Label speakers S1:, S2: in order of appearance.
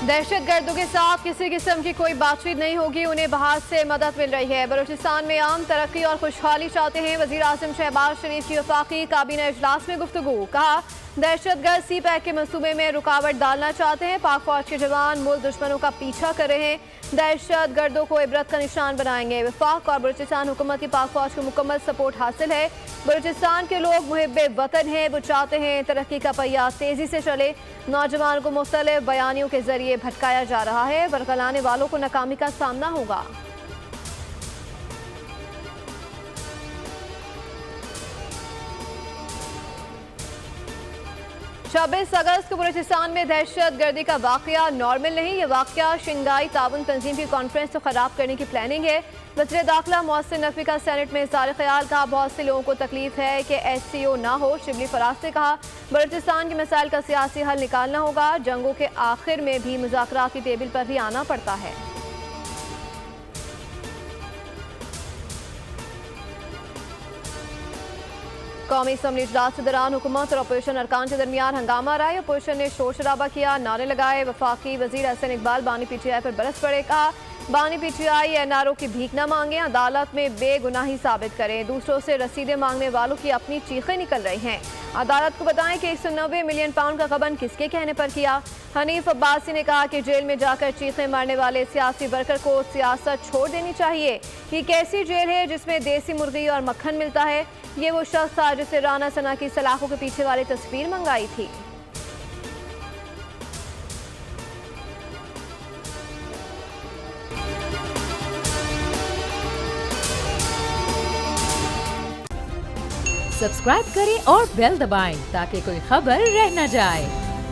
S1: दहशतगर्दों के साथ किसी किस्म की कोई बातचीत नहीं होगी, उन्हें बाहर से मदद मिल रही है। बलूचिस्तान में आम तरक्की और खुशहाली चाहते हैं। वजीर आजम शहबाज शरीफ की वफाकी काबीना इजलास में गुफ्तगू। कहा, दहशतगर्द सी पैक के मंसूबे में रुकावट डालना चाहते हैं। पाक फौज के जवान मुल्क दुश्मनों का पीछा कर रहे हैं, दहशतगर्दों को इबरत का निशान बनाएंगे। वफाक और बलूचिस्तान हुकूमत की पाक फौज को मुकम्मल सपोर्ट हासिल है। बलूचिस्तान के लोग मुहिब्बे वतन हैं, वो चाहते हैं तरक्की का पहिया तेजी से चले। नौजवान को मुख्तलिफ बयानियों के जरिए भटकाया जा रहा है, बरगलाने वालों को नाकामी का सामना होगा। छब्बीस अगस्त को बलूचिस्तान में दहशत गर्दी का वाकया नॉर्मल नहीं। ये वाकया शंघाई ताउन तंजीम की कॉन्फ्रेंस को खराब करने की प्लानिंग है। वज़ीर दाखिला मोहसिन नकवी का सेनेट में इज़हार ख्याल। कहा, बहुत से लोगों को तकलीफ है कि SCO ना हो। शिबली फराज ने कहा, बलूचिस्तान के मसाइल का सियासी हल निकालना होगा। जंगों के आखिर में भी मुज़ाकरात की टेबल पर भी आना पड़ता है। कौमी असम्बली इजलास के दौरान हुकूमत और अपोजिशन अरकान के दरमियान हंगामा रहा। अपोजिशन ने शोर शराबा किया, नारे लगाए। वफाकी वजीर हसन इकबाल बानी PTI पर बरस पड़े। कहा, बानी PTI NRO की भीख न मांगे, अदालत में बेगुनाही साबित करें। दूसरों से रसीदें मांगने वालों की अपनी चीखें निकल रही हैं। अदालत को बताएं कि 190 मिलियन पाउंड का गबन किसके कहने पर किया। हनीफ अब्बासी ने कहा कि जेल में जाकर चीखें मारने वाले सियासी वर्कर को सियासत छोड़ देनी चाहिए। ये कैसी जेल है जिसमें देसी मुर्गी और मक्खन मिलता है? ये वो शख्स था जिसे राना सना की सलाखों के पीछे वाली तस्वीर मंगाई थी।
S2: सब्सक्राइब करें और बेल दबाएं ताकि कोई खबर रह न जाए।